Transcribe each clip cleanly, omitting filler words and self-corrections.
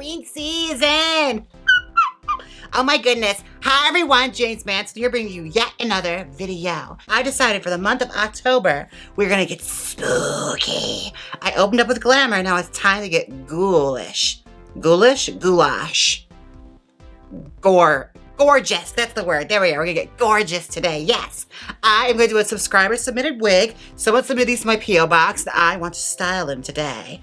Halloween season. Oh my goodness. Hi everyone, Jaymes Mansfield here bringing you yet another video. I decided for the month of October, we're gonna get spooky. I opened up with glamour, now it's time to get ghoulish. Ghoulish? Goulash. Gorgeous, that's the word. There we are, we're gonna get gorgeous today, yes. I am gonna do a subscriber submitted wig. Someone submitted these to my P.O. box and I want to style them today.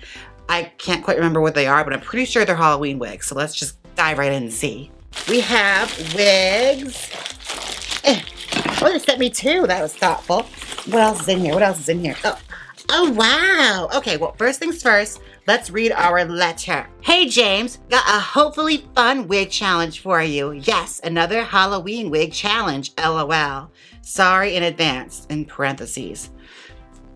I can't quite remember what they are, but I'm pretty sure they're Halloween wigs, so let's just dive right in and see. We have wigs. Oh, they sent me two. That was thoughtful. What else is in here? What else is in here? Oh, wow. Okay, well, first things first, let's read our letter. Hey, Jaymes, got a hopefully fun wig challenge for you. Yes, another Halloween wig challenge, LOL. Sorry in advance, in parentheses.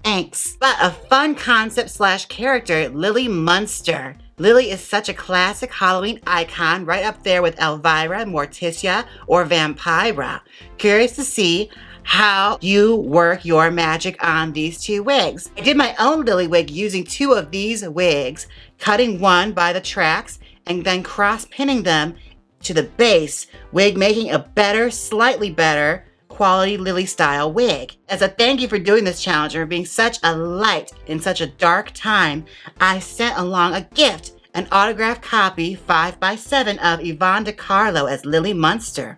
Thanks. But a fun concept / character, Lily Munster. Lily is such a classic Halloween icon, right up there with Elvira, Morticia, or Vampira. Curious to see how you work your magic on these two wigs. I did my own Lily wig using two of these wigs, cutting one by the tracks and then cross-pinning them to the base wig, making a better, slightly better quality Lily style wig. As a thank you for doing this challenge and for being such a light in such a dark time, I sent along a gift, an autographed copy 5x7 of Yvonne DiCarlo as Lily Munster.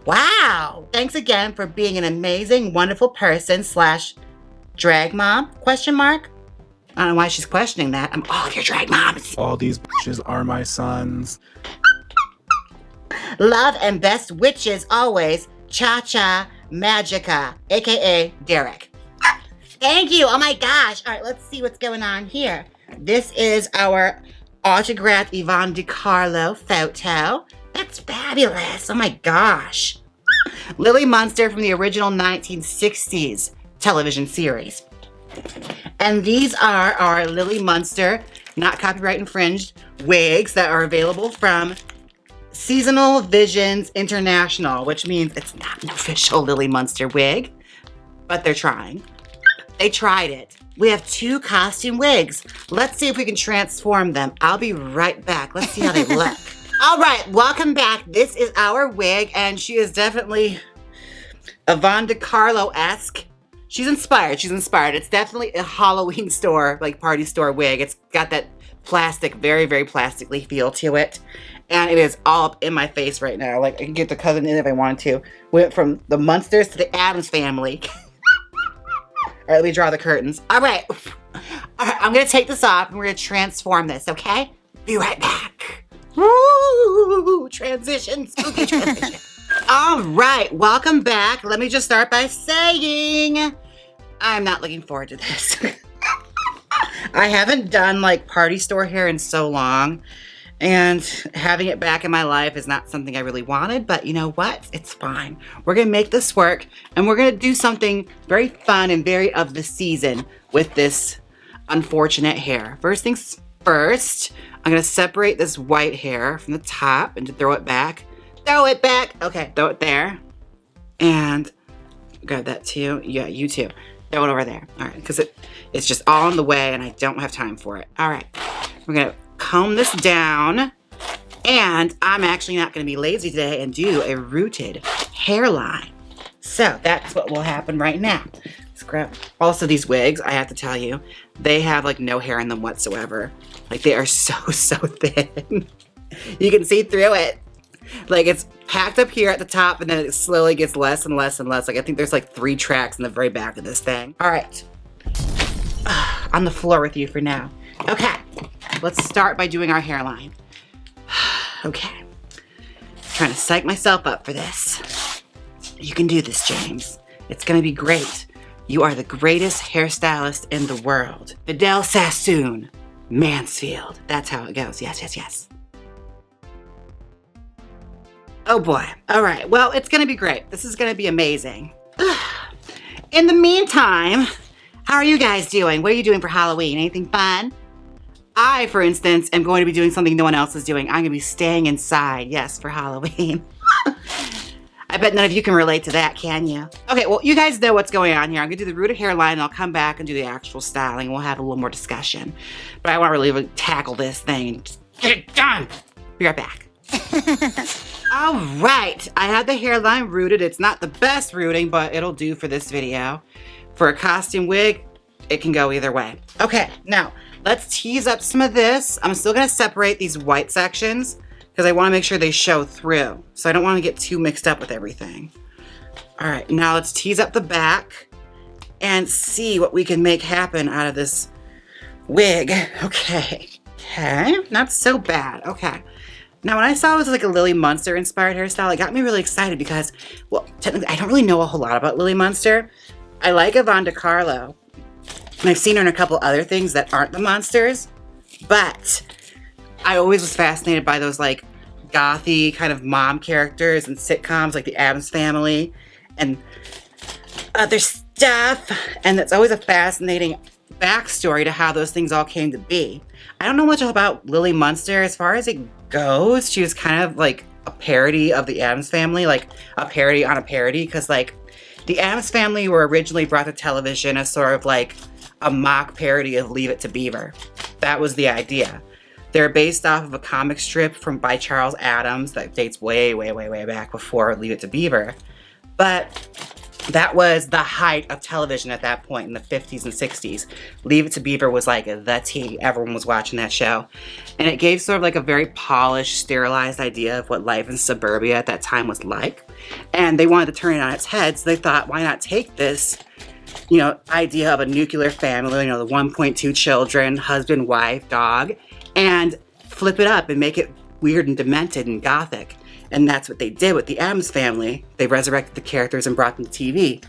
Wow! Thanks again for being an amazing, wonderful person / drag mom, question mark? I don't know why she's questioning that. I'm all of your drag moms. All these bitches are my sons. Love and best witches always, Cha Cha Magica, aka Derek. Thank you. Oh my gosh. All right, let's see what's going on here. This is our autographed Yvonne DiCarlo photo. That's fabulous. Oh my gosh. Lily Munster from the original 1960s television series. And these are our Lily Munster, not copyright infringed, wigs that are available from Seasonal Visions International, which means it's not an official Lily Munster wig, but they're trying. They tried it. We have two costume wigs. Let's see if we can transform them. I'll be right back. Let's see how they look. All right, welcome back. This is our wig, and she is definitely Yvonne DiCarlo-esque. She's inspired. She's inspired. It's definitely a Halloween store, like party store wig. It's got that plastic, very, very plastically feel to it. And it is all up in my face right now. Like, I can get the cousin in if I wanted to. Went from the Munsters to the Addams family. All right, let me draw the curtains. All right. I'm going to take this off and we're going to transform this, okay? Be right back. Woo! Transition. Spooky transition. All right. Welcome back. Let me just start by saying I'm not looking forward to this. I haven't done like party store hair in so long. And having it back in my life is not something I really wanted, but you know what? It's fine. We're gonna make this work and we're gonna do something very fun and very of the season with this unfortunate hair. First things first, I'm gonna separate this white hair from the top and to throw it back. Throw it back. Okay, throw it there. And grab that too. Yeah, you too. Throw it over there. All right, because it's just all in the way and I don't have time for it. All right, we're gonna comb this down, and I'm actually not going to be lazy today and do a rooted hairline. So that's what will happen right now. Let's grab. Also, these wigs, I have to tell you, they have like no hair in them whatsoever. Like they are so thin. You can see through it. Like it's packed up here at the top, and then it slowly gets less and less and less. Like I think there's like 3 tracks in the very back of this thing. All right, on the floor with you for now. Okay. Let's start by doing our hairline. Okay. Trying to psych myself up for this. You can do this, Jaymes. It's gonna be great. You are the greatest hairstylist in the world. Fidel Sassoon, Mansfield. That's how it goes. Yes, yes, yes. Oh boy. All right. Well, it's gonna be great. This is gonna be amazing. In the meantime, how are you guys doing? What are you doing for Halloween? Anything fun? I, for instance, am going to be doing something no one else is doing. I'm going to be staying inside, yes, for Halloween. I bet none of you can relate to that, can you? Okay, well, you guys know what's going on here. I'm going to do the rooted hairline, and I'll come back and do the actual styling. We'll have a little more discussion. But I want to really tackle this thing and just get it done. Be right back. All right, I had the hairline rooted. It's not the best rooting, but it'll do for this video. For a costume wig, it can go either way. Okay, now let's tease up some of this. I'm still gonna separate these white sections because I wanna make sure they show through. So I don't wanna get too mixed up with everything. All right, now let's tease up the back and see what we can make happen out of this wig. Okay, not so bad, okay. Now when I saw it was like a Lily Munster inspired hairstyle, it got me really excited because, well, technically I don't really know a whole lot about Lily Munster. I like Yvonne DiCarlo, and I've seen her in a couple other things that aren't the Munsters, but I always was fascinated by those like gothy kind of mom characters and sitcoms like The Addams Family and other stuff, and that's always a fascinating backstory to how those things all came to be. I don't know much about Lily Munster as far as it goes. She was kind of like a parody of The Addams Family, like a parody on a parody, because like The Addams Family were originally brought to television as sort of like a mock parody of Leave It to Beaver. That was the idea. They're based off of a comic strip by Charles Addams that dates way, way, way, way back before Leave It to Beaver. But that was the height of television at that point in the 50s and 60s. Leave It to Beaver was like the tea. Everyone was watching that show. And it gave sort of like a very polished, sterilized idea of what life in suburbia at that time was like. And they wanted to turn it on its head, so they thought, why not take this, you know, idea of a nuclear family, you know, the 1.2 children, husband, wife, dog, and flip it up and make it weird and demented and gothic. And that's what they did with the Addams Family. They resurrected the characters and brought them to TV.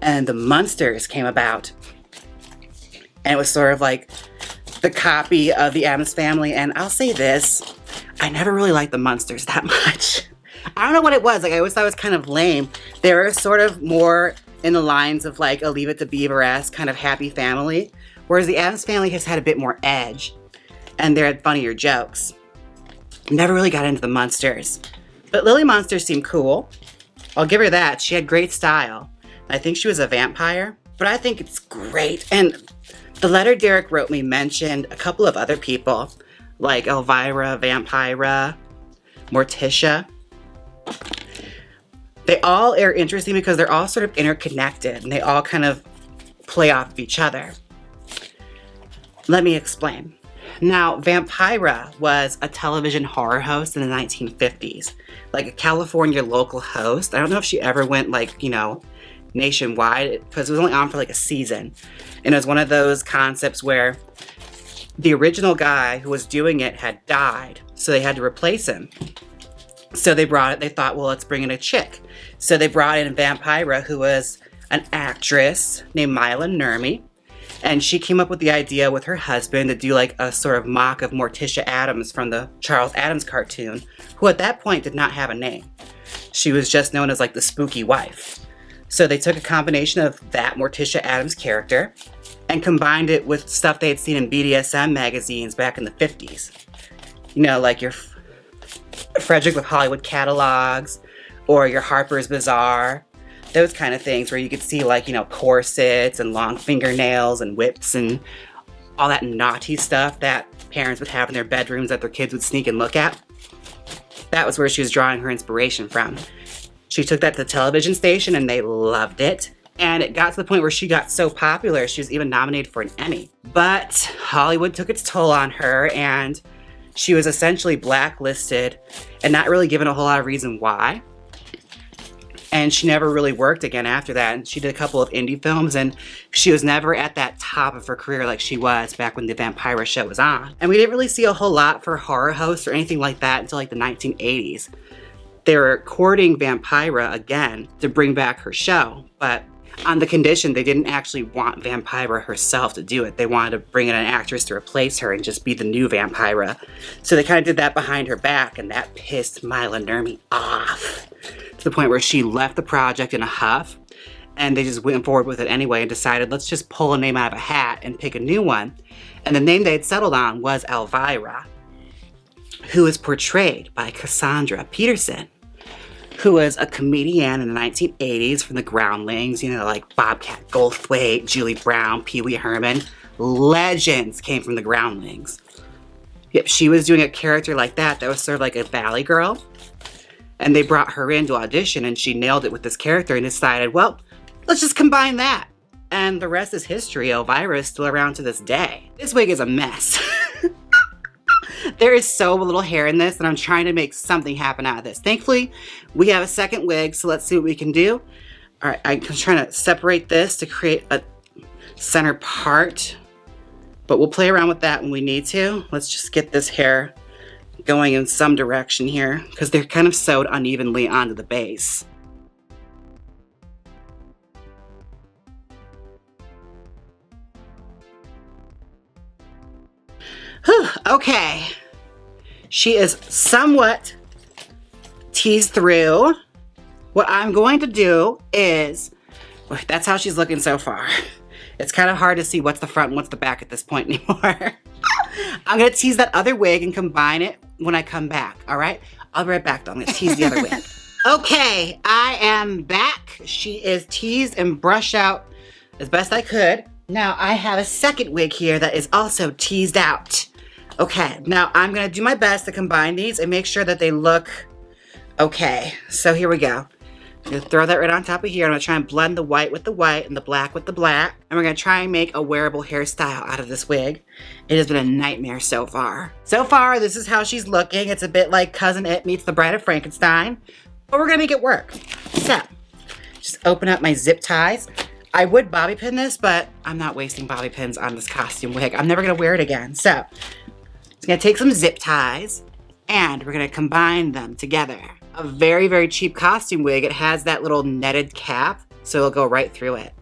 And the Munsters came about. And it was sort of like the copy of the Addams Family. And I'll say this, I never really liked the Munsters that much. I don't know what it was. Like, I always thought it was kind of lame. They were sort of more in the lines of like a Leave It to Beaver-esque kind of happy family. Whereas the Addams Family has had a bit more edge. And they had funnier jokes. Never really got into the Munsters. But Lily Munster seemed cool. I'll give her that. She had great style. I think she was a vampire, but I think it's great. And the letter Derek wrote me mentioned a couple of other people, like Elvira, Vampira, Morticia. They all are interesting because they're all sort of interconnected and they all kind of play off of each other. Let me explain. Now, Vampira was a television horror host in the 1950s, like a California local host. I don't know if she ever went like, you know, nationwide, because it was only on for like a season. And it was one of those concepts where the original guy who was doing it had died, so they had to replace him. So they thought, well, let's bring in a chick. So they brought in Vampira, who was an actress named Mila Nurmi. And she came up with the idea with her husband to do like a sort of mock of Morticia Addams from the Charles Addams cartoon, who at that point did not have a name. She was just known as like the spooky wife. So they took a combination of that Morticia Addams character and combined it with stuff they had seen in BDSM magazines back in the 50s. You know, like your Frederick with Hollywood catalogs or your Harper's Bazaar. Those kind of things where you could see like, you know, corsets and long fingernails and whips and all that naughty stuff that parents would have in their bedrooms that their kids would sneak and look at. That was where she was drawing her inspiration from. She took that to the television station and they loved it. And it got to the point where she got so popular, she was even nominated for an Emmy. But Hollywood took its toll on her and she was essentially blacklisted and not really given a whole lot of reason why. And she never really worked again after that. And she did a couple of indie films and she was never at that top of her career like she was back when the Vampira show was on. And we didn't really see a whole lot for horror hosts or anything like that until like the 1980s. They were courting Vampira again to bring back her show, but on the condition they didn't actually want Vampira herself to do it. They wanted to bring in an actress to replace her and just be the new Vampira. So they kind of did that behind her back and that pissed Mila Nurmi off. To the point where she left the project in a huff and they just went forward with it anyway and decided, let's just pull a name out of a hat and pick a new one. And the name they had settled on was Elvira, who was portrayed by Cassandra Peterson, who was a comedian in the 1980s from the Groundlings, you know, like Bobcat Goldthwait, Julie Brown, Pee Wee Herman. Legends came from the Groundlings. Yep, she was doing a character like that was sort of like a valley girl. And they brought her in to audition and she nailed it with this character and decided, well, let's just combine that. And the rest is history. Elvira is still around to this day. This wig is a mess. There is so little hair in this and I'm trying to make something happen out of this. Thankfully, we have a second wig, so let's see what we can do. All right, I'm trying to separate this to create a center part, but we'll play around with that when we need to. Let's just get this hair going in some direction here because they're kind of sewed unevenly onto the base. Whew, okay. She is somewhat teased through. What I'm going to do is, that's how she's looking so far. It's kind of hard to see what's the front and what's the back at this point anymore. I'm gonna tease that other wig and combine it when I come back, all right? I'll be right back though, I'm gonna tease the other wig. Okay, I am back. She is teased and brushed out as best I could. Now I have a second wig here that is also teased out. Okay, now I'm gonna do my best to combine these and make sure that they look okay. So here we go. I'm gonna throw that right on top of here. I'm gonna try and blend the white with the white and the black with the black. And we're gonna try and make a wearable hairstyle out of this wig. It has been a nightmare so far. So far, this is how she's looking. It's a bit like Cousin It meets the Bride of Frankenstein, but we're gonna make it work. So, just open up my zip ties. I would bobby pin this, but I'm not wasting bobby pins on this costume wig. I'm never gonna wear it again. So, just gonna take some zip ties and we're gonna combine them together. A very, very cheap costume wig. It has that little netted cap, so it'll go right through it.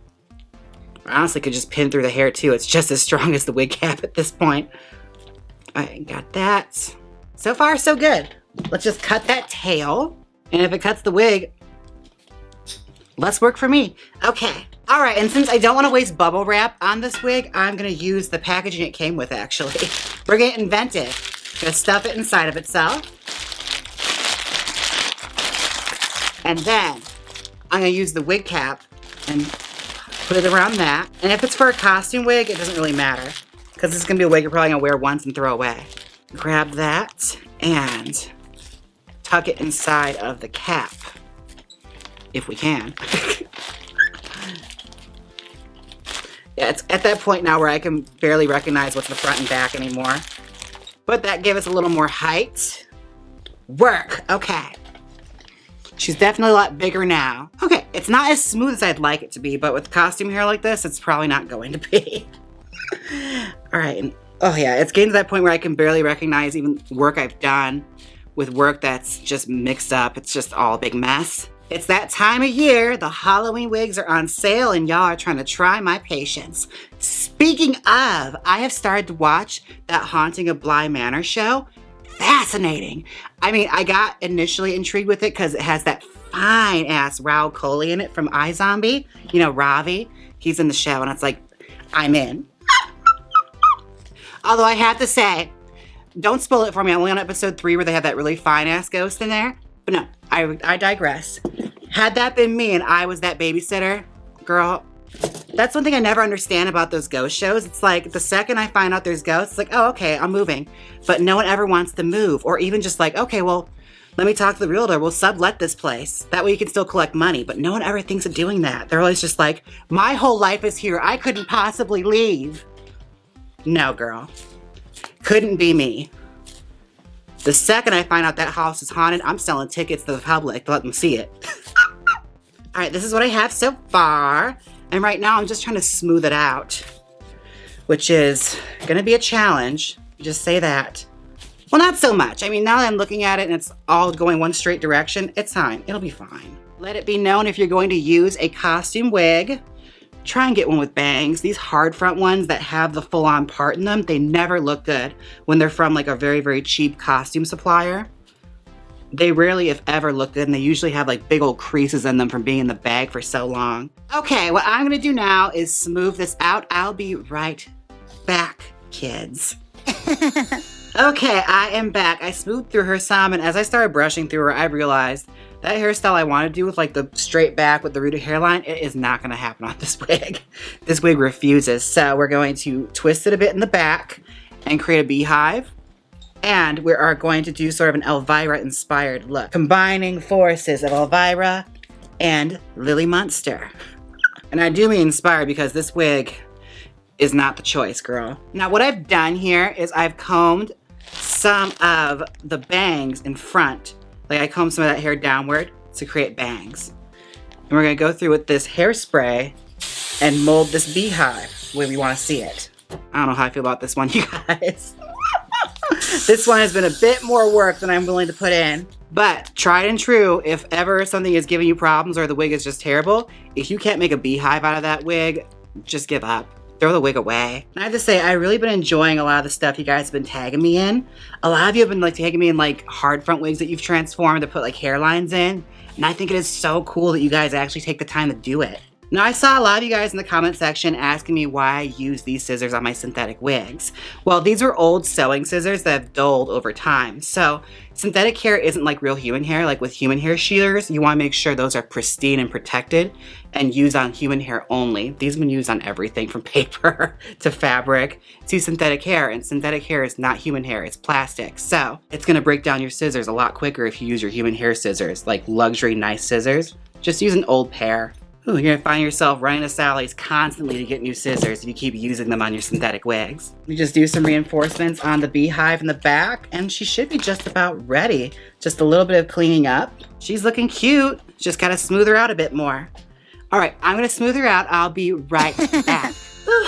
I honestly could just pin through the hair too. It's just as strong as the wig cap at this point. All right, got that. So far, so good. Let's just cut that tail. And if it cuts the wig, less work for me. Okay. All right, and since I don't want to waste bubble wrap on this wig, I'm gonna use the packaging it came with actually. We're getting inventive. Gonna stuff it inside of itself. And then I'm gonna use the wig cap and put it around that. And if it's for a costume wig, it doesn't really matter because this is gonna be a wig you're probably gonna wear once and throw away. Grab that and tuck it inside of the cap, if we can. Yeah, it's at that point now where I can barely recognize what's the front and back anymore. But that gave us a little more height. Work, okay. She's definitely a lot bigger now. Okay, it's not as smooth as I'd like it to be, but with costume hair like this, it's probably not going to be. All right, and, oh yeah, it's getting to that point where I can barely recognize even work I've done with work that's just mixed up. It's just all a big mess. It's that time of year. The Halloween wigs are on sale and y'all are trying to try my patience. Speaking of, I have started to watch that Haunting of Bly Manor show. Fascinating. I mean, I got initially intrigued with it because it has that fine ass Raoul Coley in it from iZombie. You know, Ravi. He's in the show and it's like, I'm in. Although I have to say, don't spoil it for me. I'm only on episode 3 where they have that really fine ass ghost in there. But no, I digress. Had that been me and I was that babysitter, girl, that's one thing I never understand about those ghost shows. It's like the second I find out there's ghosts, it's like, oh, okay, I'm moving. But no one ever wants to move. Or even just like, okay, well, let me talk to the realtor. We'll sublet this place. That way you can still collect money. But no one ever thinks of doing that. They're always just like, my whole life is here. I couldn't possibly leave. No, girl. Couldn't be me. The second I find out that house is haunted, I'm selling tickets to the public to let them see it. All right, this is what I have so far. And right now I'm just trying to smooth it out, which is gonna be a challenge. Just say that. Well, not so much. I mean, now that I'm looking at it and it's all going one straight direction, it's fine, it'll be fine. Let it be known if you're going to use a costume wig, try and get one with bangs. These hard front ones that have the full-on part in them, they never look good when they're from like a very, very cheap costume supplier. They rarely, if ever, look good, and they usually have like big old creases in them from being in the bag for so long. Okay, what I'm gonna do now is smooth this out. I'll be right back, kids. Okay, I am back. I smoothed through her some, and as I started brushing through her, I realized that hairstyle I want to do with like the straight back with the rooted hairline, it is not gonna happen on this wig. This wig refuses, so we're going to twist it a bit in the back and create a beehive. And we are going to do sort of an Elvira inspired look, combining forces of Elvira and Lily Munster. And I do mean inspired because this wig is not the choice, girl. Now what I've done here is I've combed some of the bangs in front. Like I combed some of that hair downward to create bangs. And we're gonna go through with this hairspray and mold this beehive the way we wanna see it. I don't know how I feel about this one, you guys. This one has been a bit more work than I'm willing to put in. But tried and true, if ever something is giving you problems or the wig is just terrible, if you can't make a beehive out of that wig, just give up. Throw the wig away. And I have to say, I've really been enjoying a lot of the stuff you guys have been tagging me in. A lot of you have been like tagging me in like hard front wigs that you've transformed to put like hairlines in. And I think it is so cool that you guys actually take the time to do it. Now I saw a lot of you guys in the comment section asking me why I use these scissors on my synthetic wigs. Well, these were old sewing scissors that have dulled over time. So synthetic hair isn't like real human hair. Like with human hair shears, you want to make sure those are pristine and protected and used on human hair only. These have been used on everything from paper to fabric to synthetic hair. And synthetic hair is not human hair, it's plastic. So it's going to break down your scissors a lot quicker if you use your human hair scissors, like luxury nice scissors. Just use an old pair. Ooh, you're gonna find yourself running to Sally's constantly to get new scissors if you keep using them on your synthetic wigs. We just do some reinforcements on the beehive in the back and she should be just about ready. Just a little bit of cleaning up. She's looking cute. Just gotta smooth her out a bit more. All right, I'm gonna smooth her out. I'll be right back.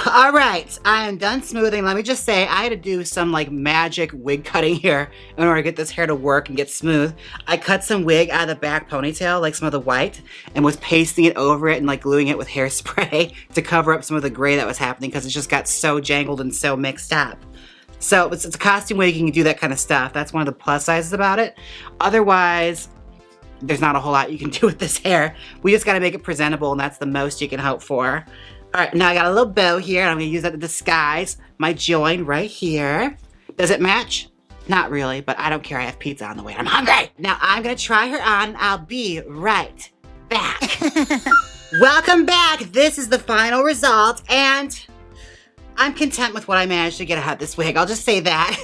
All right, I am done smoothing. Let me just say, I had to do some like magic wig cutting here in order to get this hair to work and get smooth. I cut some wig out of the back ponytail, like some of the white, and was pasting it over it and like gluing it with hairspray to cover up some of the gray that was happening because it just got so jangled and so mixed up. So it's a costume wig, you can do that kind of stuff. That's one of the plus sizes about it. Otherwise, there's not a whole lot you can do with this hair. We just gotta make it presentable and that's the most you can hope for. All right, now I got a little bow here and I'm gonna use that to disguise my join right here. Does it match? Not really, but I don't care. I have pizza on the way and I'm hungry. Now I'm gonna try her on. I'll be right back. Welcome back. This is the final result and I'm content with what I managed to get out of this wig. I'll just say that.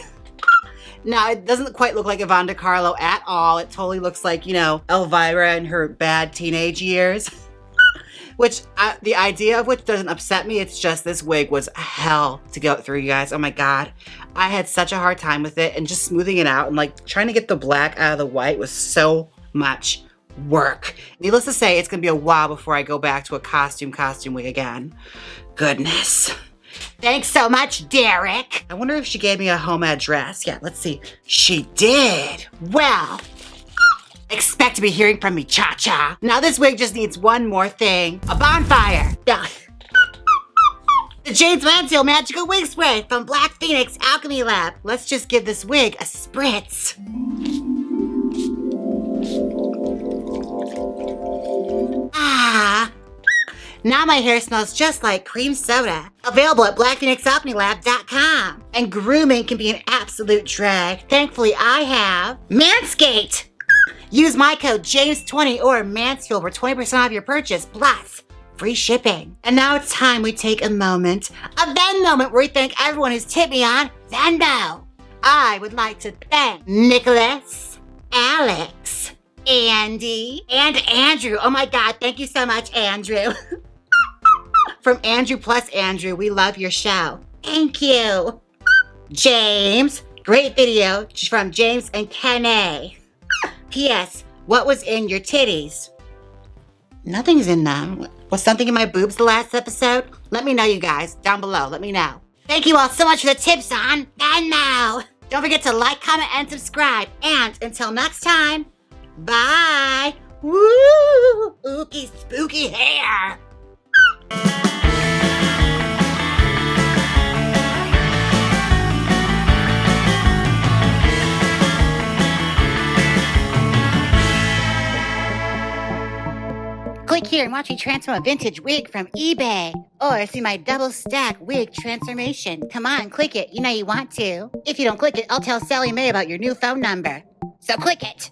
Now, it doesn't quite look like Yvonne DiCarlo at all. It totally looks like, you know, Elvira in her bad teenage years. Which, the idea of which doesn't upset me. It's just this wig was hell to go through, you guys. Oh my God. I had such a hard time with it and just smoothing it out and like trying to get the black out of the white was so much work. Needless to say, it's gonna be a while before I go back to a costume wig again. Goodness. Thanks so much, Derek. I wonder if she gave me a home address. Yeah, let's see. She did. Well, expect to be hearing from me, Cha Cha. Now this wig just needs one more thing. A bonfire. The Jaymes Mansfield Magical Wig Spray from Black Phoenix Alchemy Lab. Let's just give this wig a spritz. Ah. Now my hair smells just like cream soda. Available at blackphoenixalchemylab.com. And grooming can be an absolute drag. Thankfully, I have Manscaped. Use my code Jaymes20 or Mansfield for 20% off your purchase, plus free shipping. And now it's time we take a moment, a Venmo moment where we thank everyone who's tipped me on Venmo. I would like to thank Nicholas, Alex, Andy, and Andrew. Oh my God, thank you so much, Andrew. From Andrew plus Andrew, we love your show. Thank you. Jaymes, great video from Jaymes and Kenny. P.S. What was in your titties? Nothing's in them. Was something in my boobs the last episode? Let me know, you guys. Down below, let me know. Thank you all so much for the tips on Venmo. Don't forget to like, comment, and subscribe. And until next time, bye. Woo! Ookie spooky hair. Click here and watch me transform a vintage wig from eBay. Or see my double stack wig transformation. Come on, click it. You know you want to. If you don't click it, I'll tell Sally Mae about your new phone number. So click it.